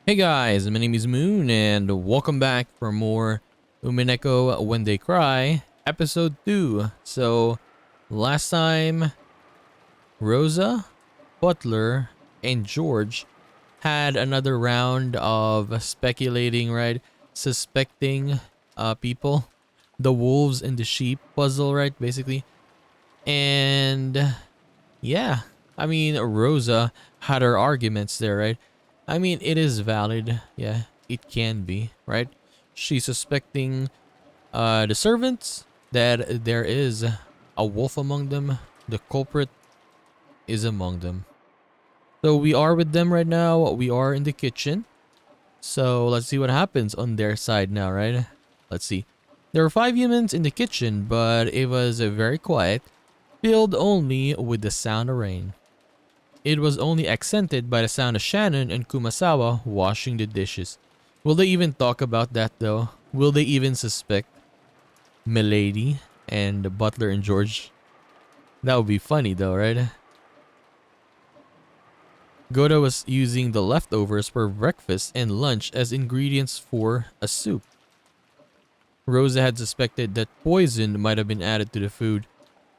Hey guys, my name is Moon and welcome back for more Umineko When They Cry, episode 2. So, last time, Rosa, Butler, and George had another round of speculating, right? Suspecting people. The wolves and the sheep puzzle, right? Basically. And yeah, I mean, Rosa had her arguments there, right? I mean, it is valid. Yeah, it can be, right? She's suspecting the servants that there is a wolf among them. The culprit is among them. So we are with them right now. We are in the kitchen. So let's see what happens on their side now, right? Let's see. There were 5 humans in the kitchen, but it was very quiet, filled only with the sound of rain. It was only accented by the sound of Shannon and Kumasawa washing the dishes. Will they even talk about that though? Will they even suspect Milady and Butler and George? That would be funny though, right? Goda was using the leftovers for breakfast and lunch as ingredients for a soup. Rosa had suspected that poison might have been added to the food,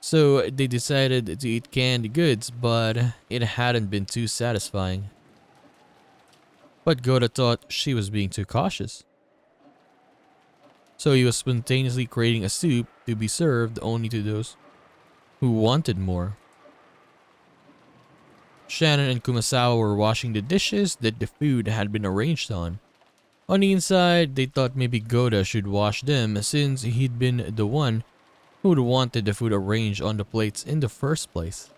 so they decided to eat canned goods, but it hadn't been too satisfying. But Goda thought she was being too cautious. So he was spontaneously creating a soup to be served only to those who wanted more. Shannon and Kumasawa were washing the dishes that the food had been arranged on. On the inside, they thought maybe Goda should wash them since he'd been the one who'd wanted the food arranged on the plates in the first place.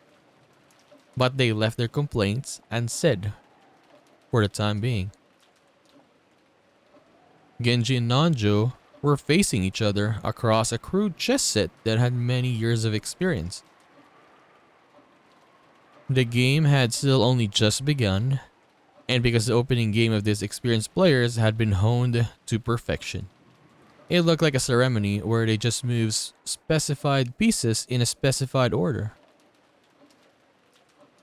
But they left their complaints and said, for the time being. Genji and Nanjo were facing each other across a crude chess set that had many years of experience. The game had still only just begun, and because the opening game of these experienced players had been honed to perfection. It looked like a ceremony where they just moved specified pieces in a specified order.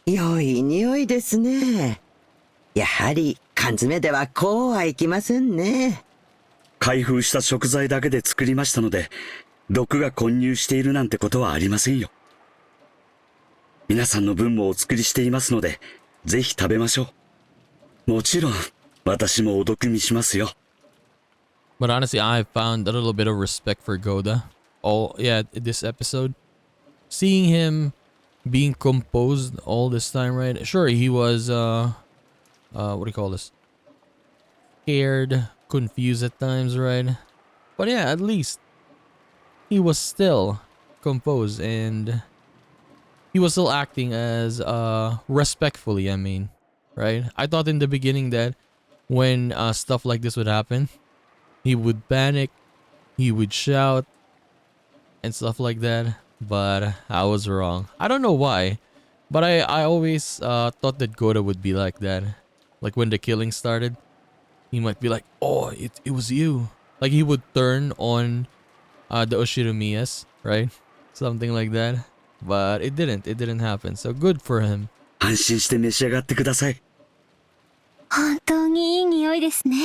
良い匂いですね。やはり缶詰ではこうはいきませんね。開封した食材だけで作りましたので、毒が混入しているなんてことはありませんよ。皆さんの分もお作りしていますので、ぜひ食べましょう。もちろん、私もお毒味しますよ。But honestly, I found a little bit of respect for Goda. This episode. Seeing him being composed all this time, right? Sure, he was, what do you call this? Scared, confused at times, right? But yeah, at least he was still composed and he was still acting as, respectfully, I mean, right? I thought in the beginning that when, stuff like this would happen, he would panic, he would shout, and stuff like that. But I was wrong. I don't know why, but I always thought that Goda would be like that. Like when the killing started, he might be like, "Oh, it was you." Like he would turn on the Oshinomiyas, right? Something like that. But it didn't. It didn't happen. So good for him. 安心して召し上がってください。本当にいい匂いですね。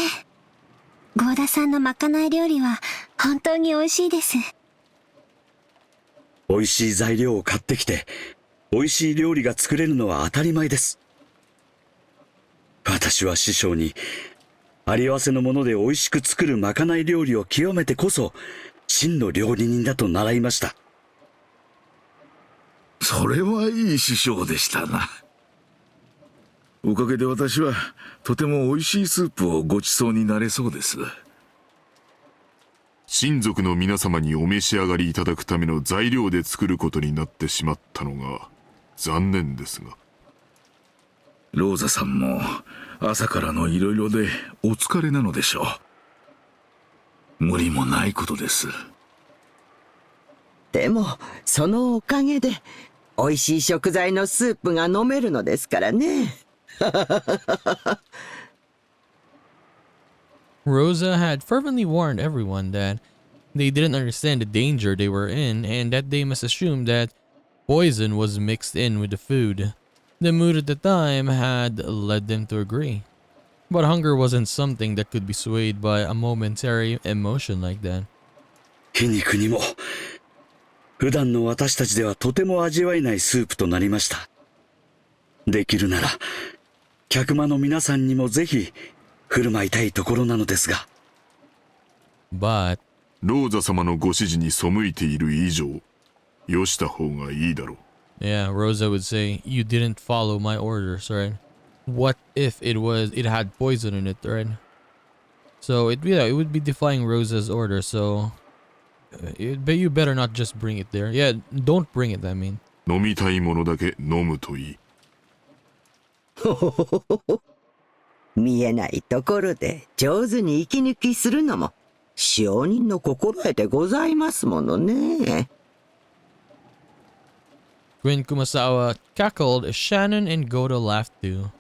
合田さんのまかない料理は本当に美味しいです。美味しい材料を買ってきて、美味しい料理が作れるのは当たり前です。私は師匠に、あり合わせのもので美味しく作るまかない料理を極めてこそ、真の料理人だと習いました。それはいい師匠でしたな。おかげで私はとても美味しいスープをごちそうになれそうです。親族の皆様にお召し上がりいただくための材料で作ることになってしまったのが残念ですが。ローザさんも朝からのいろいろでお疲れなのでしょう。無理もないことです。でも、そのおかげで、美味しい食材のスープが飲めるのですからね。Rosa had fervently warned everyone that they didn't understand the danger they were in and that they must assume that poison was mixed in with the food. The mood at the time had led them to agree. But hunger wasn't something that could be swayed by a momentary emotion like that. 皮肉にも、普段の私たちではとても味わえないスープとなりました。できるなら、客間の皆さんにもぜひ振る舞いたいところなのですが。But ローザ様のご指示に背いている以上、よした方がいいだろう。yeah, Rosa would say, "You didn't follow my orders, right? What if it had poison in it, right?" So it would be defying Rosa's order. So, but you better not just bring it there. Yeah, don't bring it. I mean. 飲みたいものだけ飲むといい。ほほほほほ。見えないところで上手に息抜きするのも使用人の心得でございますものね。When Kumasawa cackled, Shannon and Goda laughed too.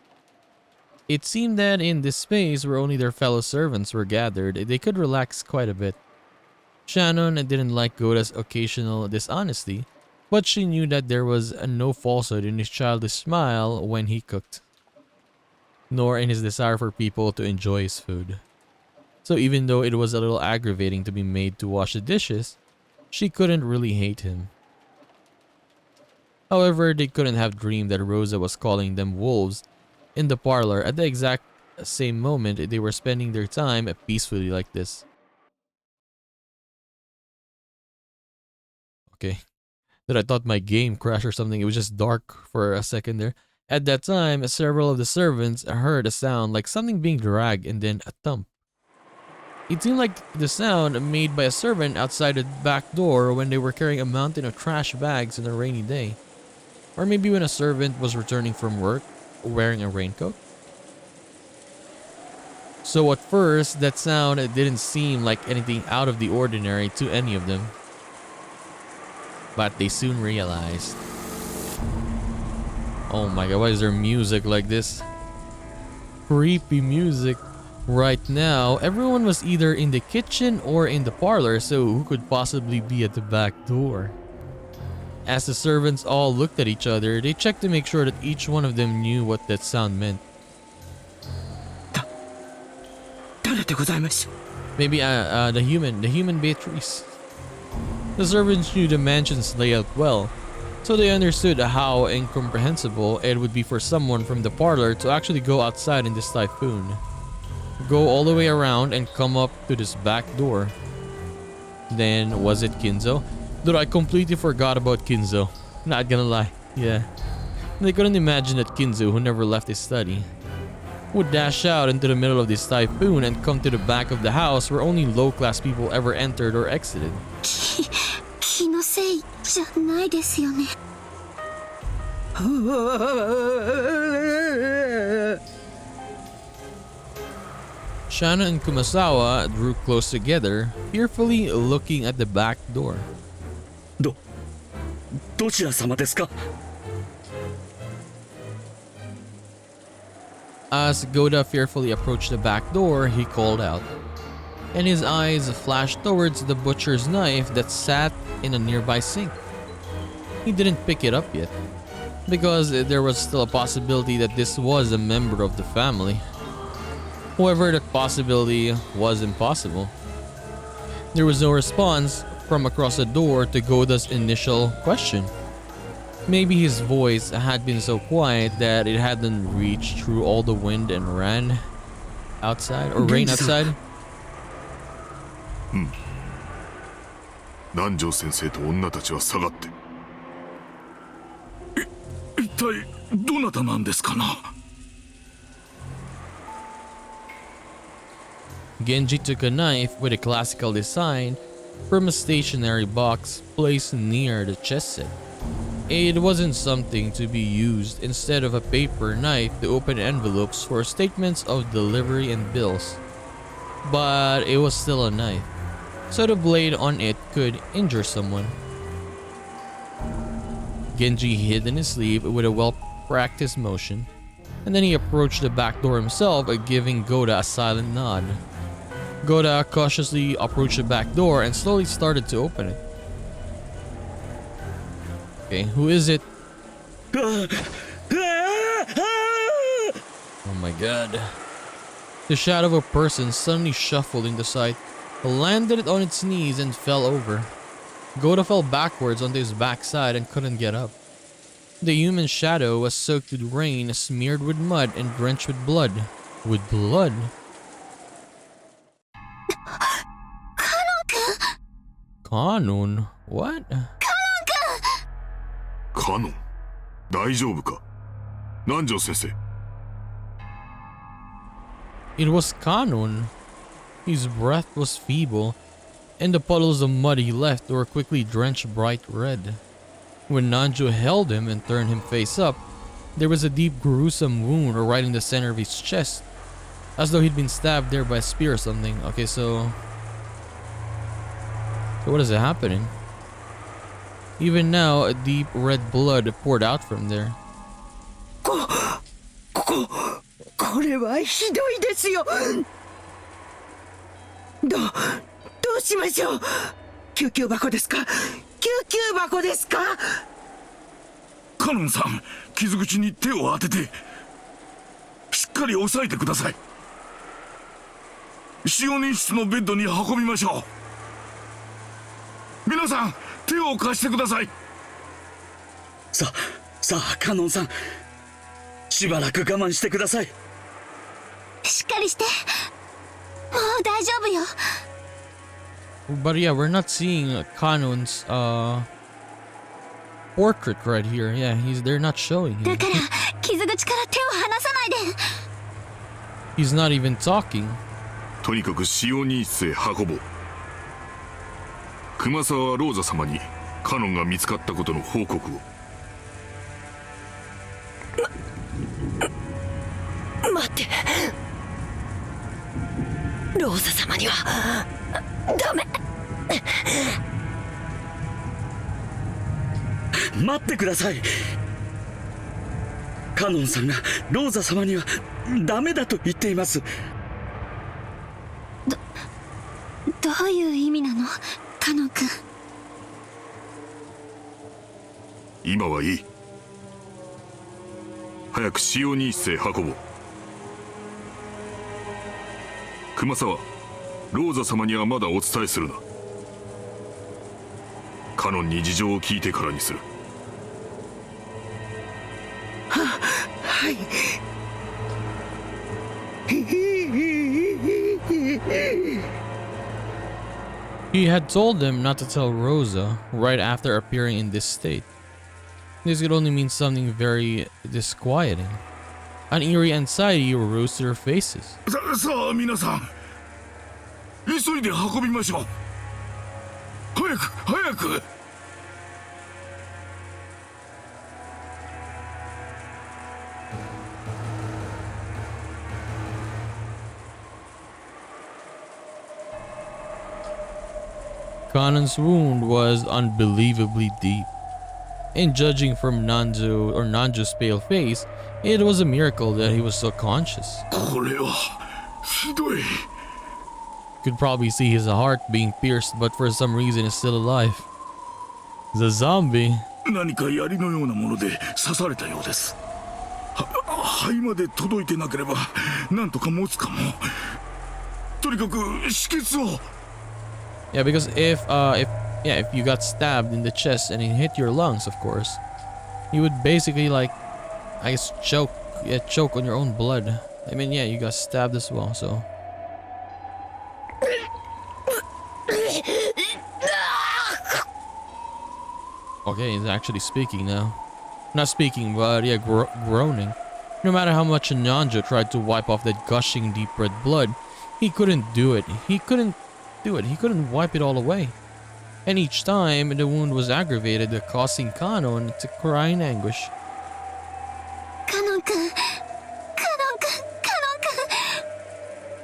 It seemed that in this space where only their fellow servants were gathered, they could relax quite a bit. Shannon didn't like Goda's occasional dishonesty, but she knew that there was no falsehood in his childish smile when he cooked, nor in his desire for people to enjoy his food. So even though it was a little aggravating to be made to wash the dishes, she couldn't really hate him. However, they couldn't have dreamed that Rosa was calling them wolves in the parlor at the exact same moment they were spending their time peacefully like this. Okay. That I thought my game crashed or something. It was just dark for a second there. At that time, several of the servants heard a sound like something being dragged and then a thump. It seemed like the sound made by a servant outside the back door when they were carrying a mountain of trash bags on a rainy day. Or maybe when a servant was returning from work wearing a raincoat. So at first, that sound didn't seem like anything out of the ordinary to any of them. But they soon realized. Oh my god, why is there music like this? Creepy music. Right now, everyone was either in the kitchen or in the parlor, so who could possibly be at the back door? As the servants all looked at each other, they checked to make sure that each one of them knew what that sound meant. Maybe the human Beatrice. The servants knew the mansion's layout well, so they understood how incomprehensible it would be for someone from the parlor to actually go outside in this typhoon. Go all the way around and come up to this back door. Then, was it Kinzo? Dude, I completely forgot about Kinzo. Not gonna lie. Yeah. They couldn't imagine that Kinzo, who never left his study, would dash out into the middle of this typhoon and come to the back of the house where only low-class people ever entered or exited. 気のせいじゃないですよね。Shana and Kumasawa drew close together, fearfully looking at the back door. どちら様ですか? As Goda fearfully approached the back door, he called out, and his eyes flashed towards the butcher's knife that sat in a nearby sink. He didn't pick it up yet, because there was still a possibility that this was a member of the family. However, that possibility was impossible. There was no response from across the door to Goda's initial question. Maybe his voice had been so quiet that it hadn't reached through all the wind and rain outside. 南條先生と女たちは下がって。一体どなたなんですかな? Genji took a knife with a classical design from a stationery box placed near the chest set. It wasn't something to be used instead of a paper knife to open envelopes for statements of delivery and bills. But it was still a knife, so the blade on it could injure someone. Genji hid in his sleeve with a well-practiced motion, and then he approached the back door himself, giving Goda a silent nod. Goda cautiously approached the back door and slowly started to open it. Okay, who is it? Oh my god. The shadow of a person suddenly shuffled into sight, landed on its knees, and fell over. Goda fell backwards onto his backside and couldn't get up. The human shadow was soaked with rain, smeared with mud, and drenched with blood. With blood? Kanon? What? カノン、大丈夫か？南條先生。 It was Kanon. His breath was feeble, and the puddles of mud he left were quickly drenched bright red. When Nanjo held him and turned him face up, there was a deep gruesome wound right in the center of his chest, as though he'd been stabbed there by a spear or something. Okay, so what is happening? Even now, a deep red blood poured out from there. これはひどいですよ。どうしましょう。救急箱ですか？救急箱ですか？カノンさん、傷口に手を当ててしっかり押さえてください。使用人室のベッドに運びましょう。皆さん、手を貸してください。さあ、カノンさん。しばらく我慢してください。しっかりして。もう大丈夫よ。 But yeah, we're not seeing Kanon's portrait right here. Yeah, they're not showing him. だから傷口から手を離さないで。 He's not even talking. とにかく使用人室へ運ぼう。熊沢はローザ様にカノンが見つかったことの報告を。待って。ローザ様にはダメ。待ってください。カノンさんがローザ様にはダメだと言っています。どういう意味なの、カノン君。今はいい。早く使用人室へ運ぼう。熊沢、ローザ様にはまだお伝えするな。カノンに事情を聞いてからにする。はい。He had told them not to tell Rosa right after appearing in this state. This could only mean something very disquieting. An eerie anxiety rose to their faces. さあ皆さん、急いで運びましょう。早く。Kanon's wound was unbelievably deep. And judging from Nanjo's pale face, it was a miracle that he was still conscious. これはひどい。 Could probably see his heart being pierced, but for some reason is still alive. The zombie. 何か槍のようなもので刺されたようです。肺まで届いてなければなんとか持つかも。とにかく止血を。 Yeah, because if you got stabbed in the chest and it hit your lungs, of course, you would basically choke on your own blood. I mean, yeah, you got stabbed as well, so. Okay, he's actually speaking now. Not speaking, but yeah, groaning. No matter how much Nanjo tried to wipe off that gushing deep red blood, he couldn't do it. He couldn't wipe it all away. And each time, the wound was aggravated, causing Kanon to cry in anguish. カノン君。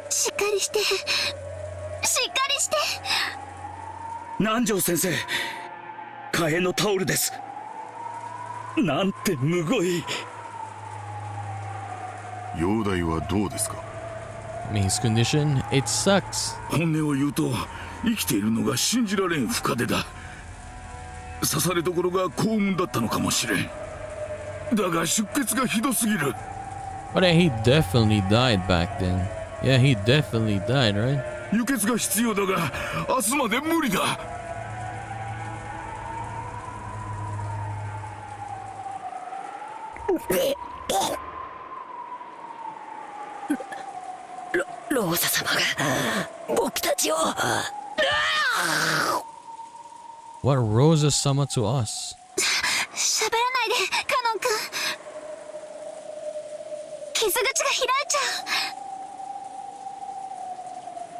しっかりして。南條先生、替えのタオルです。なんてむごい。容体はどうですか？ I mean, his condition, it sucks. 本音を言うと生きているのが信じられん深手だ。刺されどころが幸運だったのかもしれん。だが出血がひどすぎる。 But he definitely died back then. Yeah, he definitely died, right? 輸血が必要だが明日まで無理だ。ローザ様が僕たちを What Rosa summoned to us? 喋らないで、カノン君。傷口が開いちゃ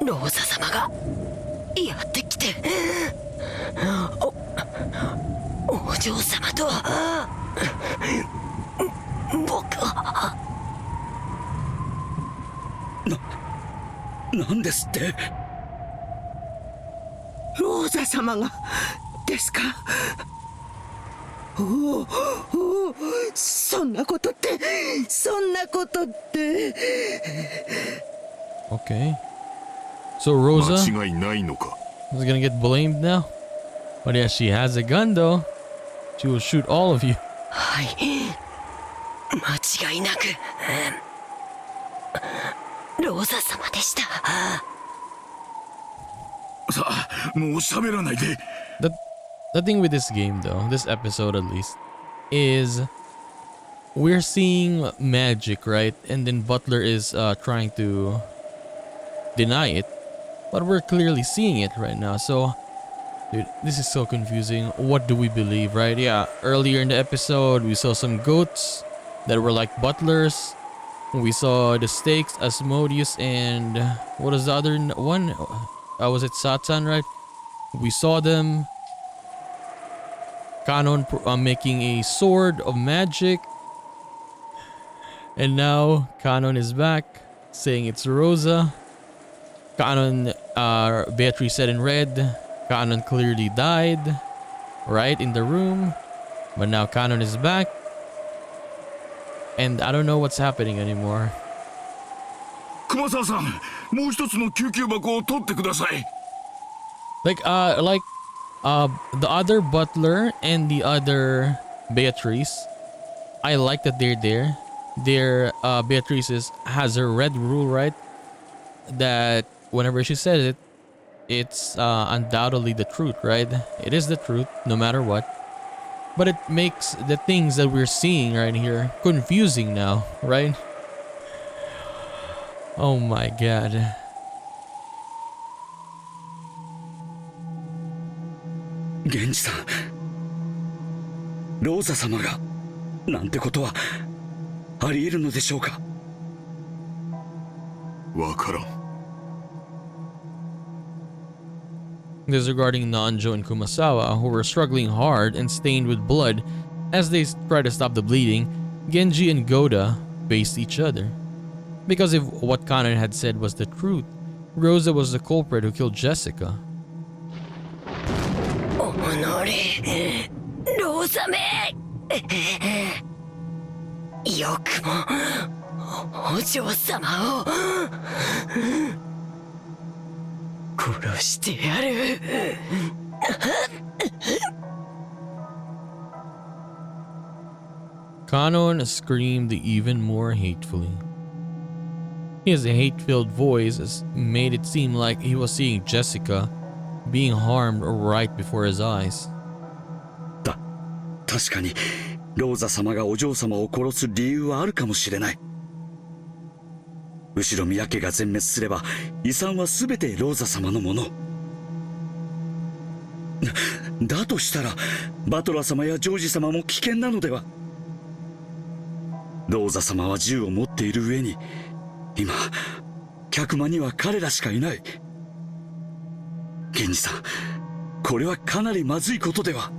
う。ローザ様がやってきてお嬢様と僕はなんですって。ローザ様がですか。おお、そんなことって。 Okay. So Rosa 間違いないのか。 is gonna get blamed now? But yeah, she has a gun though. She will shoot all of you. はい、間違いなくローザ様でした。さあもう喋らないで。 The thing with this game though, this episode at least, is we're seeing magic, right? And then Butler is trying to deny it, but we're clearly seeing it right now. So, dude, this is so confusing. What do we believe, right? Yeah, earlier in the episode, we saw some goats that were like butlers. We saw the stakes, Asmodeus, and what is the other one? Was it Satan, right? We saw them. Kanon making a sword of magic. And now Kanon is back, saying it's Rosa. Kanon, Beatrice said in red. Kanon clearly died, right, in the room. But now Kanon is back. And I don't know what's happening anymore. 熊沢さん、もう一つの救急箱を取ってください。The other butler and the other Beatrice, I like that they're there. Beatrice has her red rule, right? That whenever she says it, it's undoubtedly the truth, right? It is the truth, no matter what. But it makes the things that we're seeing right here confusing now, right? Oh my god. 源氏さん、ローザ様がなんてことはあり得るのでしょうか。わからん。 This is regarding Nanjo and Kumasawa, who were struggling hard and stained with blood as they try to stop the bleeding. Genji and Goda faced each other. Because if what Kanon had said was the truth, Rosa was the culprit who killed Jessica. おのれ、ローザめ。よくもお嬢様を殺してやる。Kanon screamed even more hatefully. His hate-filled voice made it seem like he was seeing Jessica being harmed right before his eyes. 確かにローザ様がお嬢様を殺す理由はあるかもしれない。後ろ宮家が全滅すれば遺産は全てローザ様のもの。だとしたらバトラ様やジョージ様も危険なのでは。ローザ様は銃を持っている上に今客間には彼らしかいない。源氏さん、これはかなりまずいことでは。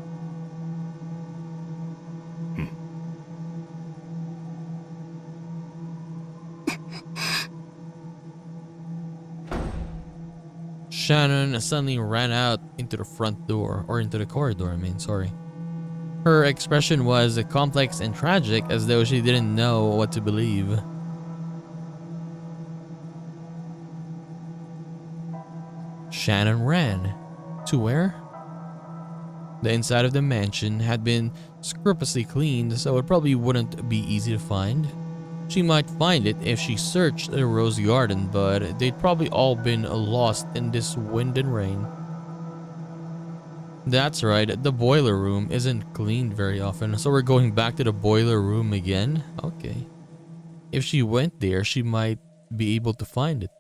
Shannon suddenly ran out into the front door, or into the corridor, sorry. Her expression was complex and tragic, as though she didn't know what to believe. Shannon ran. To where? The inside of the mansion had been scrupulously cleaned, so it probably wouldn't be easy to find. she might find it if she searched the rose garden, but they'd probably all been lost in this wind and rain. That's right, the boiler room isn't cleaned very often, so we're going back to the boiler room again? Okay. If she went there, she might be able to find it.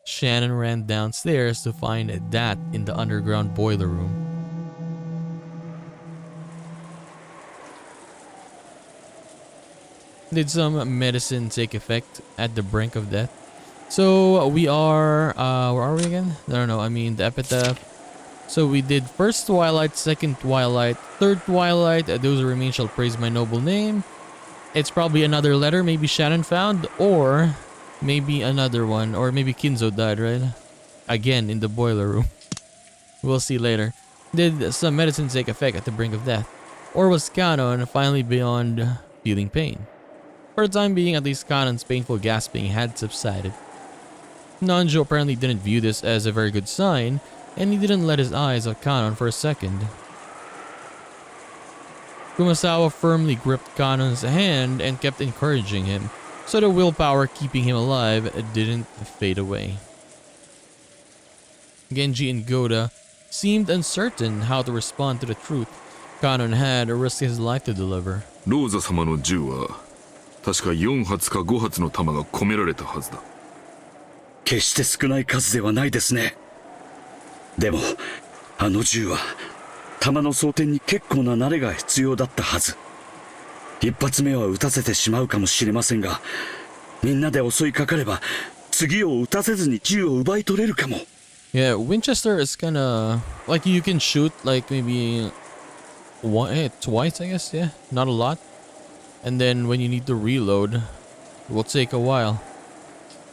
Shannon ran downstairs to find that in the underground boiler room. Did some medicine take effect at the brink of death? So we are, where are we again? No, I mean the epitaph. So we did first twilight, second twilight, third twilight. Those who remain shall praise my noble name. It's probably another letter maybe Shannon found, or maybe another one, or maybe Kinzo died, right? Again in the boiler room. We'll see later. Did some medicine take effect at the brink of death? Or was Kanon finally beyond feeling pain? For the time being, at least Kanon's painful gasping had subsided. Nanjo apparently didn't view this as a very good sign, and he didn't let his eyes off Kanon for a second. Kumasawa firmly gripped Kanon's hand and kept encouraging him, so the willpower keeping him alive didn't fade away. Genji and Goda seemed uncertain how to respond to the truth Kanon had risked his life to deliver. ローザ様の銃は確か4発か5発の弾が込められたはずだ。決して少ない数ではないですね。でもあの銃は弾の装填に結構な慣れが必要だったはず。一発目は撃たせてしまうかもしれませんが、みんなで襲いかかれば次を撃たせずに銃を奪い取れるかも。Yeah, Winchester is kinda like you can shoot like maybe twice, I guess, yeah, not a lot. And then when you need to reload, it will take a while.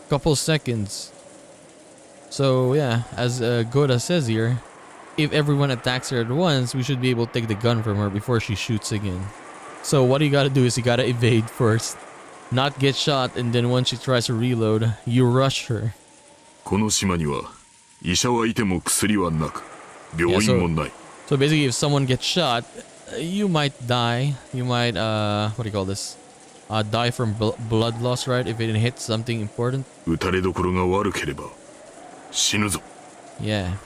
Couple seconds. So yeah, as Goda says here, if everyone attacks her at once, we should be able to take the gun from her before she shoots again. So what you gotta do is you gotta evade first, not get shot, and then once she tries to reload, you rush her. この島には医者はいても薬はなく、病院もない。So basically, if someone gets shot, you might die. You might, what do you call this? Die from blood loss, right? If it hits something important. 撃たれどころが悪ければ死ぬぞ。Yeah.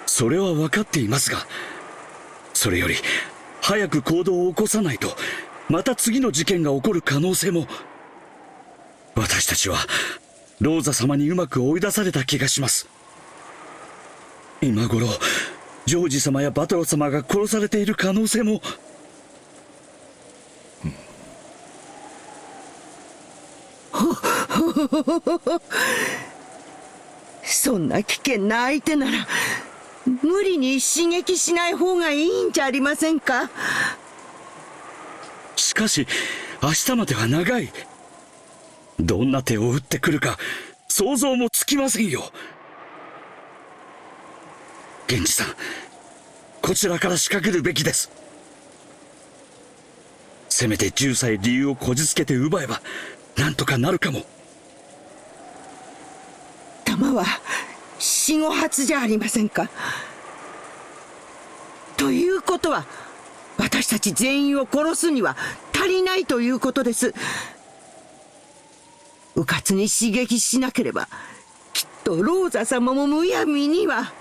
それは分かっていますが、それより早く行動を起こさないと、また次の事件が起こる可能性も。私たちはローザ様にうまく追い出された気がします。今頃ジョージ様やバトロ様が殺されている可能性も。そんな危険な相手なら無理に刺激しない方がいいんじゃありませんか。しかし明日までは長い。どんな手を打ってくるか想像もつきませんよ。源氏さん、こちらから仕掛けるべきです。せめて10歳理由をこじつけて奪えばなんとかなるかも。弾は 4,5 発じゃありませんか。ということは私たち全員を殺すには足りないということです。うかつに刺激しなければきっとローザ様もむやみには。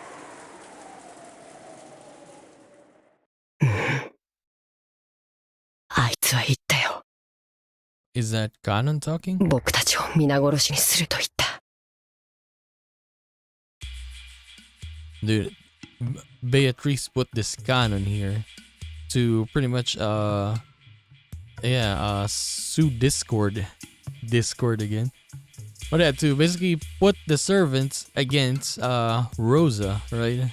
あいつは言ったよ。 Is that Kanon talking? 僕たちを皆殺しにすると言った。Dude, Beatrice put this Kanon here to pretty much, sue Discord again. But yeah, to basically put the servants against, Rosa, right?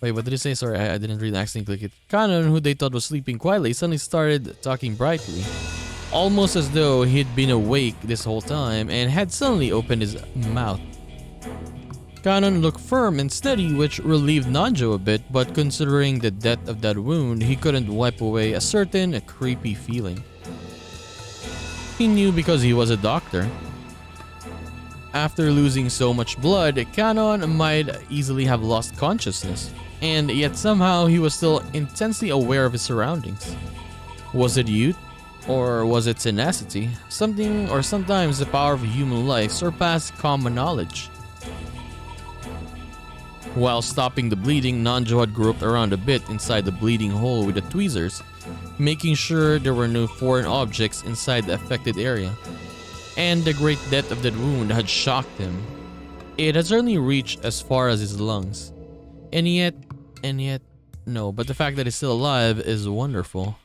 Wait, what did it say? Sorry, I didn't really accidentally click it. Kanon, who they thought was sleeping quietly, suddenly started talking brightly. Almost as though he'd been awake this whole time and had suddenly opened his mouth. Kanon looked firm and steady, which relieved Nanjo a bit, but considering the depth of that wound, he couldn't wipe away a certain creepy feeling. He knew because he was a doctor. After losing so much blood, Kanon might easily have lost consciousness, and yet somehow he was still intensely aware of his surroundings. Was it youth? Or was it tenacity? Something, or sometimes the power of human life surpassed common knowledge. While stopping the bleeding, Nanjo had groped around a bit inside the bleeding hole with the tweezers, making sure there were no foreign objects inside the affected area. And the great depth of that wound had shocked him. It had certainly reached as far as his lungs. And yet, no, but the fact that he's still alive is wonderful.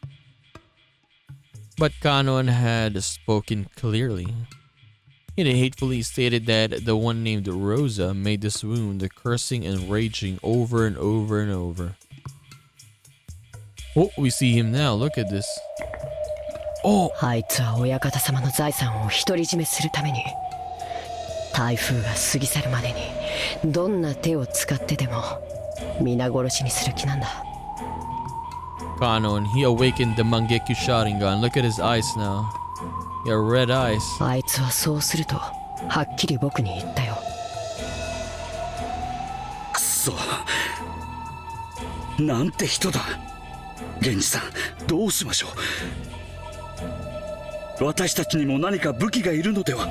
But Kanon had spoken clearly. He had hatefully stated that the one named Rosa made this wound, cursing and raging over and over and over. Oh, we see him now. Look at this. Oh! あいつは親方様の財産を独り占めするために、台風が過ぎ去るまでにどんな手を使ってでも皆殺しにする気なんだ。Kanon, he awakened the Mangekyu Sharingan. Look at his eyes now. Yeah, red eyes. あいつはそうするとはっきり僕に言ったよ。くそ、なんて人だ。源氏さん、どうしましょう。私たちにも何か武器がいるのでは。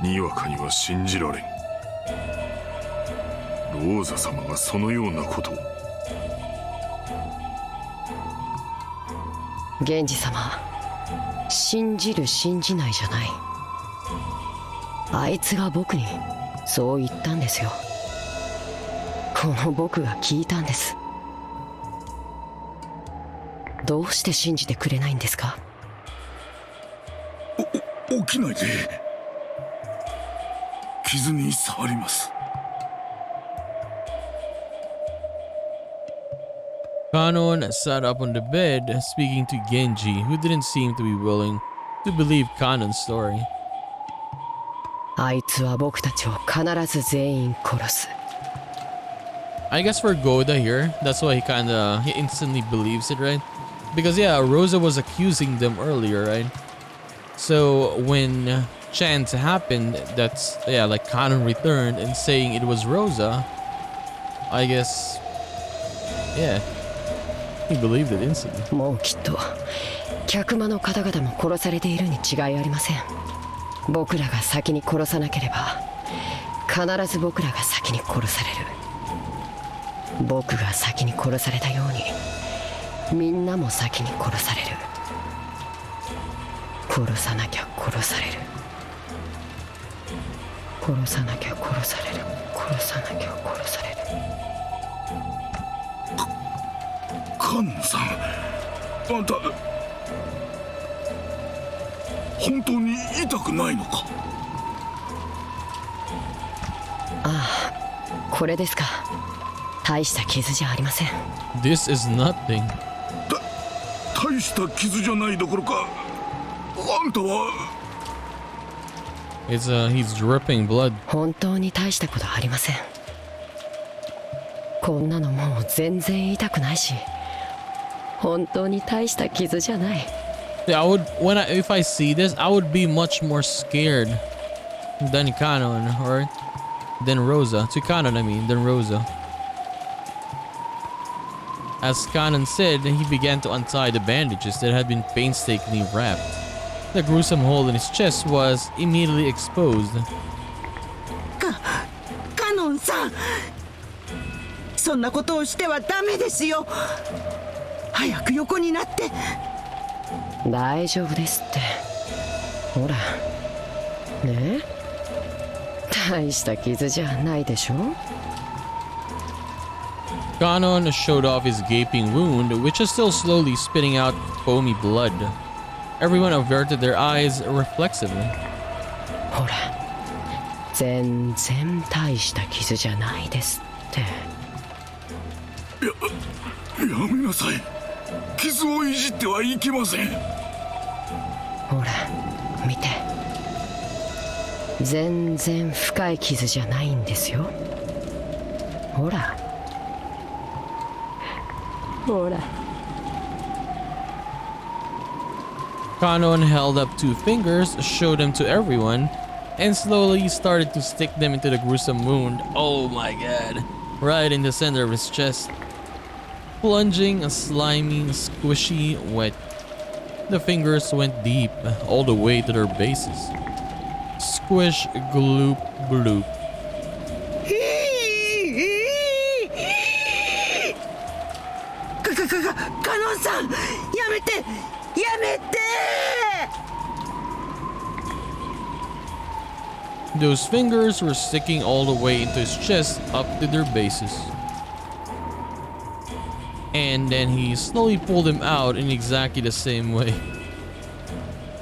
にわかには信じられん。ローザ様がそのようなことを。源氏様、信じる信じないじゃない。あいつが僕にそう言ったんですよ。この僕が聞いたんです。どうして信じてくれないんですか？起きないで。傷に触ります。Kanon sat up on the bed, speaking to Genji, who didn't seem to be willing to believe Kanon's story. あいつは僕たちを必ず全員殺す。I guess for Goda here, that's why he instantly believes it, right? Because yeah, Rosa was accusing them earlier, right? So when chance happened, that's, yeah, like Kanon returned and saying it was Rosa, I guess, yeah, he believed it instantly. もうきっと客間の方々も殺されているに違いありません。僕らが先に殺さなければ必ず僕らが先に殺される。僕が先に殺されたようにみんなも先に殺される。殺さなきゃ殺される。殺さなきゃ殺される。殺さなきゃ殺される。カノンさん、あんた本当に痛くないのか？ああ、これですか。大した傷じゃありません。 This is nothing. 大した傷じゃないどころか、あんたは。He's dripping blood. 本当に大したことありません。こんなのもう全然痛くないし、本当に大した傷じゃない。Yeah, if I see this, I would be much more scared than Kanon, or than Rosa. To Kanon, I mean, than Rosa. As Kanon said, he began to untie the bandages that had been painstakingly wrapped. The gruesome hole in his chest was immediately exposed. カノンさん、そんなことをしてはダメですよ。早く横になって。大丈夫ですって。ほらね、大した傷じゃないでしょ。Kanon showed off his gaping wound, which is still slowly spitting out foamy blood. Everyone averted their eyes reflexively. ほら、全然大した傷じゃないですって。やめなさい。傷をいじってはいけません。ほら見て、全然深い傷じゃないんですよ。ほらほら。 Kanon held up 2 fingers, showed them to everyone, and slowly started to stick them into the gruesome wound. Oh my god. Right in the center of his chest. Plunging a slimy, squishy, wet The fingers went deep, all the way to their bases. Squish, gloop, bloop. Kanon さん、やめて、やめて。 Those fingers were sticking all the way into his chest up to their bases. And then he slowly pulled them out in exactly the same way.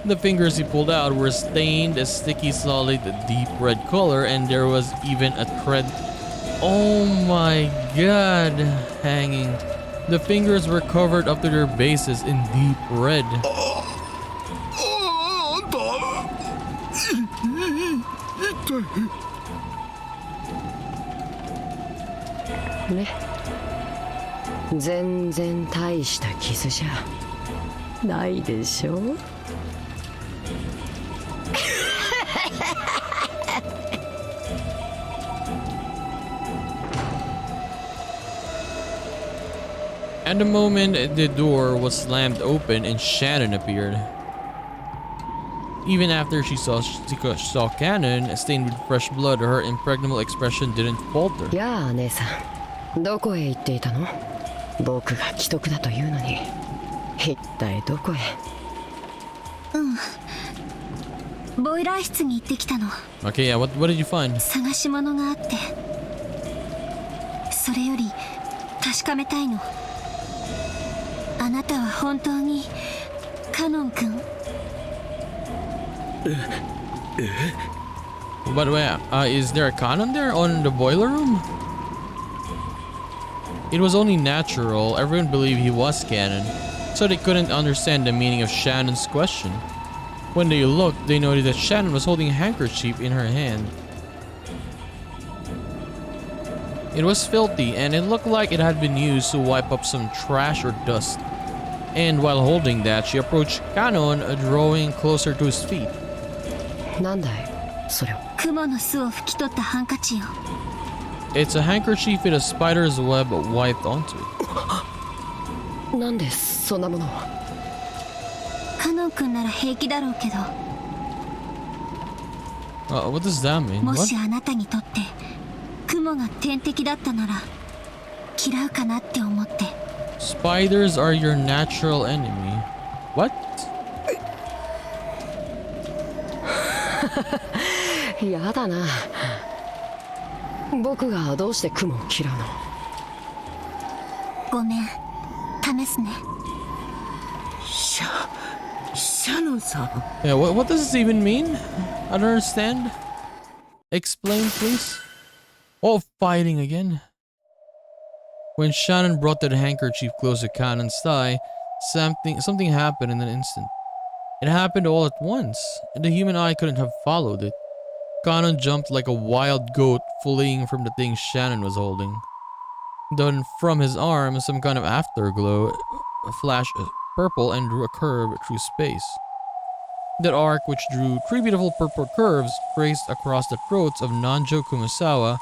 The fingers he pulled out were stained a sticky solid deep red color, and there was even a thread, oh my god, hanging. The fingers were covered up to their bases in deep red. あんた痛い。ね、全然大した傷じゃないでしょ。At the moment, the door was slammed open and Shannon appeared. Even after she saw Kanon stained with fresh blood, her impregnable expression didn't falter. やあ姉さん、どこへ行っていたの？僕が既得だというのに、一体どこへ？ボイラー室に行ってきたの。 Okay, yeah, what did you find? 探し物があって、それより確かめたいの。あなたは本当にカノン君？ By the way, is there a Kanon there on the boiler room? It was only natural. Everyone believed he was Kanon, so they couldn't understand the meaning of Shannon's question. When they looked, they noticed that Shannon was holding a handkerchief in her hand. It was filthy, and it looked like it had been used to wipe up some trash or dust. And while holding that, she approached Kanon, drawing closer to his feet. なんだいそれは。クモの巣を拭き取ったハンカチよ。 It's a handkerchief with a spider's web wiped onto it. なんでそんなものを？カノン君なら平気だろうけど、 What does that mean? も What? しあなたにとってクモが天敵だったなら嫌うかなって思って。 Spiders are your natural enemy. What? やだな。僕がどうして雲を嫌うの？ごめん、試すね。シャノンさん。 Yeah, what does this even mean? I don't understand. Explain, please. Oh, fighting again. When Shannon brought that handkerchief close to Kanon's thigh, something happened in an instant. It happened all at once, and the human eye couldn't have followed it. Kanon jumped like a wild goat, fleeing from the thing Shannon was holding. Then from his arm, some kind of afterglow flashed purple and drew a curve through space. That arc, which drew three beautiful purple curves, traced across the throats of Nanjo Kumasawa,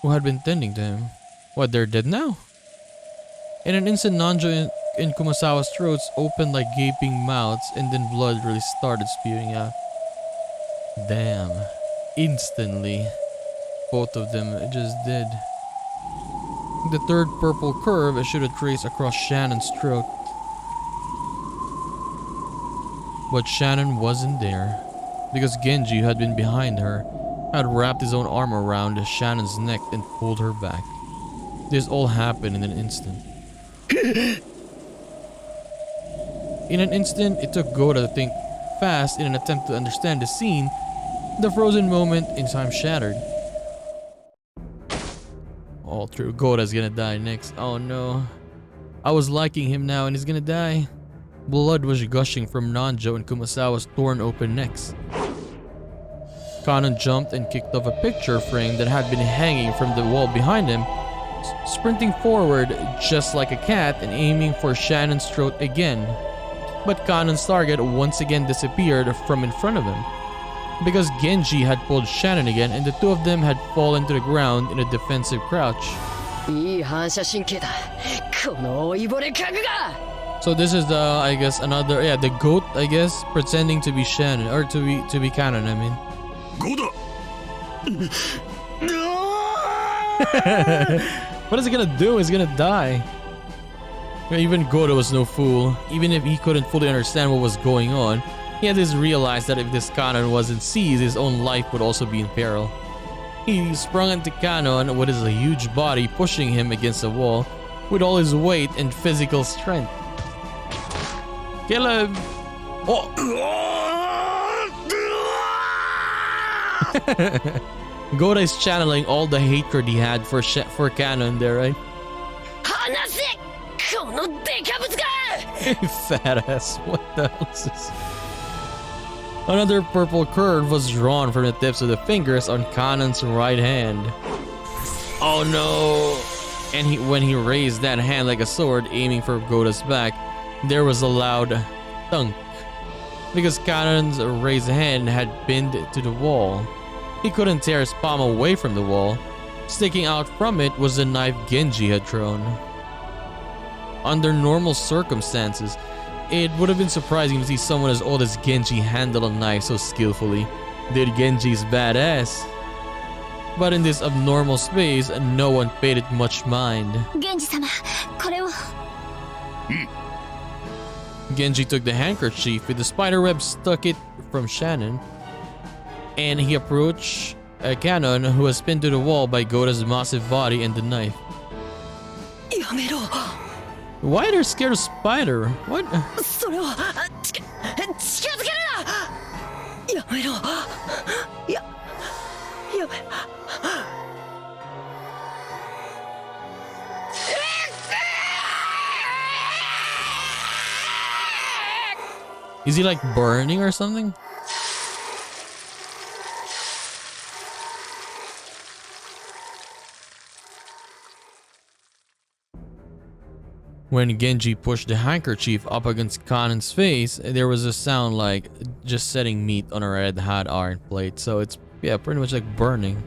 who had been tending to him. What, they're dead now? In an instant, Nanjo and Kumasawa's throats opened like gaping mouths, and then blood really started spewing out. Damn. Instantly, both of them just dead. The third purple curve should have traced across Shannon's throat. But Shannon wasn't there, because Genji, who had been behind her, had wrapped his own arm around Shannon's neck and pulled her back. This all happened in an instant. In an instant, it took Goda to think fast in an attempt to understand the scene. The frozen moment in time shattered. All true. Goda's gonna die next. Oh no. I was liking him now and he's gonna die. Blood was gushing from Nanjo and Kumasawa's torn open necks. Kanon jumped and kicked off a picture frame that had been hanging from the wall behind him, sprinting forward just like a cat and aiming for Shannon's throat again. But Kanon's target once again disappeared from in front of him, because Genji had pulled Shannon again and the two of them had fallen to the ground in a defensive crouch. いい反射神経だ。この老いぼれ家具が。So this is the, I guess, another, yeah, the goat, I guess, pretending to be Shannon, or to be Kanon, I mean. ゴだ What is he gonna do? He's gonna die. Even Goda was no fool. Even if he couldn't fully understand what was going on, he had just realized that if this Kanon wasn't seized, his own life would also be in peril. He sprung into Kanon with his huge body pushing him against the wall with all his weight and physical strength. Kill him! Oh! Goda is channeling all the hatred he had for Kanon there, right? Fat ass, what the hell is this? Another purple curve was drawn from the tips of the fingers on Kanon's right hand. Oh no! And when he raised that hand like a sword, aiming for Goda's back, there was a loud thunk. Because Kanon's raised hand had pinned to the wall. He couldn't tear his palm away from the wall. Sticking out from it was the knife Genji had thrown. Under normal circumstances, it would have been surprising to see someone as old as Genji handle a knife so skillfully. Dude, Genji's badass. But in this abnormal space, no one paid it much mind. 源氏様、これを。Genji took the handkerchief with the spider web stuck it from Shannon, and he approached Kanon, who was pinned to the wall by Goda's massive body and the knife. やめろ。 Why are they scared of spider? What? それを近づけるな。やめろ。やめ。Is he like burning or something? When Genji pushed the handkerchief up against Kanon's face, there was a sound like just setting meat on a red hot iron plate, so it's, yeah, pretty much like burning.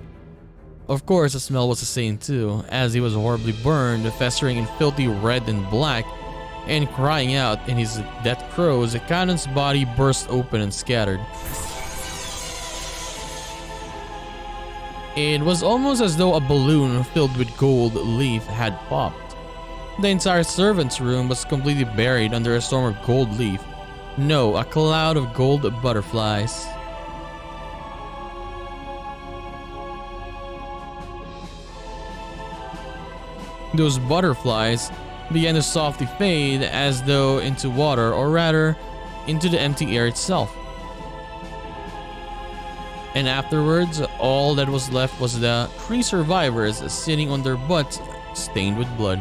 Of course, the smell was the same too, as he was horribly burned, festering in filthy red and black, and crying out in his death throes, Kanon's body burst open and scattered. It was almost as though a balloon filled with gold leaf had popped. The entire servant's room was completely buried under a storm of gold leaf. No, a cloud of gold butterflies. Those butterflies began to softly fade as though into water, or rather, into the empty air itself. And afterwards, all that was left was the 3 survivors sitting on their butts stained with blood.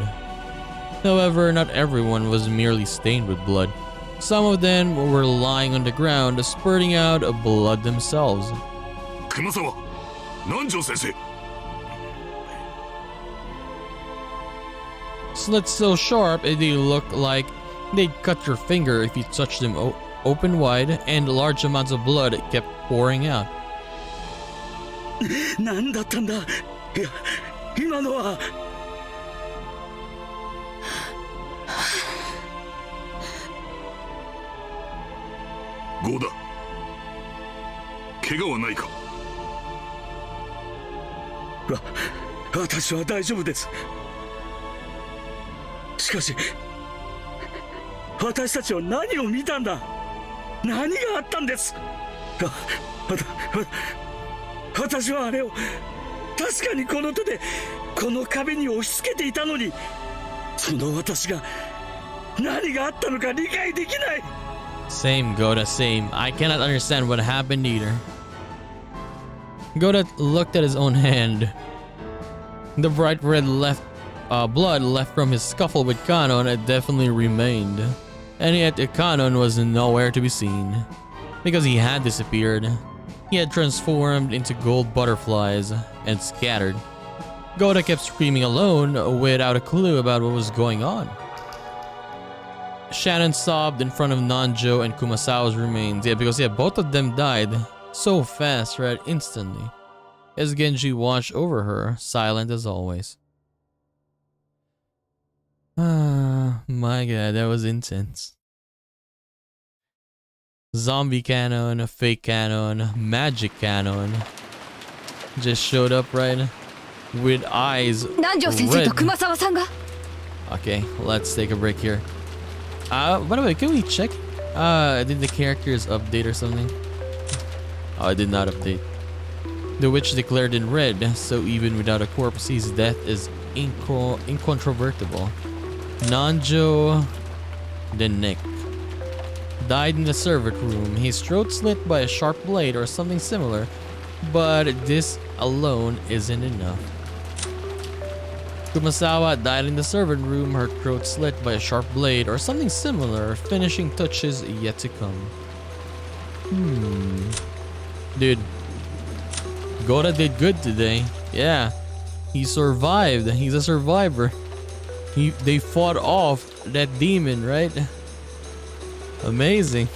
However, not everyone was merely stained with blood. Some of them were lying on the ground, spurting out blood themselves. 熊沢、南條先生。 Slits so sharp they look like they'd cut your finger if you touched them open wide, and large amounts of blood kept pouring out. 何だったんだ。いや、今のは。ゴーダ、怪我はないか。私は大丈夫です。しかし、私たちは何を見たんだ。何があったんです。私はあれを確かにこの手でこの壁に押し付けていたのに、その私が何があったのか理解できない。 Same, Goda, same. I cannot understand what happened either. Goda looked at his own hand. The bright red blood left from his scuffle with Kanon definitely remained. And yet Kanon was nowhere to be seen. Because he had disappeared. He had transformed into gold butterflies and scattered. Goda kept screaming alone without a clue about what was going on. Shannon sobbed in front of Nanjo and Kumasawa's remains. Yeah, because both of them died so fast, right, instantly. As Genji watched over her, silent as always. Ah, my god, that was intense. Zombie Kanon, fake Kanon, magic Kanon. Just showed up, right? With eyes red. Okay, let's take a break here. By the way, can we check? Did the characters update or something? Oh, I did not update. The witch declared in red, so even without a corpse, his death is incontrovertible. Nanjo the Nick died in the servant room. His throat slit by a sharp blade or something similar, but this alone isn't enough. Kumasawa died in the servant room, her throat slit by a sharp blade or something similar, finishing touches yet to come. Dude, Gora did good today. Yeah, he survived. He's a survivor. They fought off that demon, right? Amazing.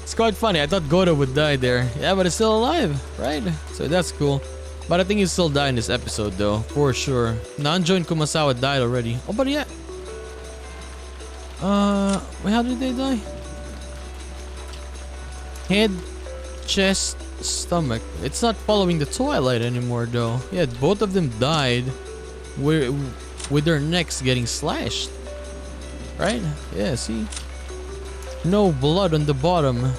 It's quite funny. I thought Gora would die there. Yeah, but it's still alive, right? So that's cool. But I think he'll still die in this episode though, for sure. Nanjo and Kumasawa died already. Oh, but yeah. Wait, how did they die? Head, chest, stomach. It's not following the twilight anymore though. Yeah, both of them died with their necks getting slashed. Right? Yeah, see? No blood on the bottom.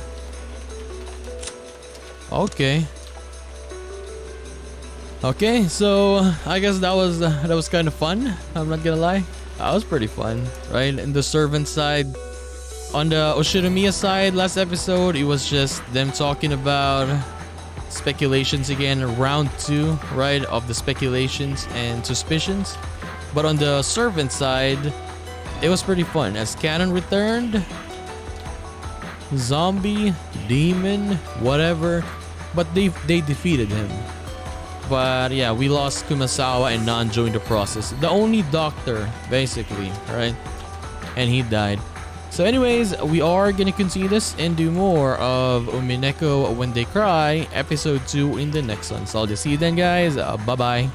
Okay. Okay, so I guess that was kind of fun. I'm not gonna lie, that was pretty fun, right? And the servant side, on the Oshinomiya side, last episode it was just them talking about speculations again, round 2, right, of the speculations and suspicions. But on the servant side, it was pretty fun as Kanon returned, zombie, demon, whatever, but they defeated him. But yeah, we lost Kumasawa and Nanjo in the process. The only doctor, basically, right? And he died. So anyways, we are gonna continue this and do more of Umineko When They Cry, episode 2 in the next one. So I'll just see you then, guys. Bye-bye.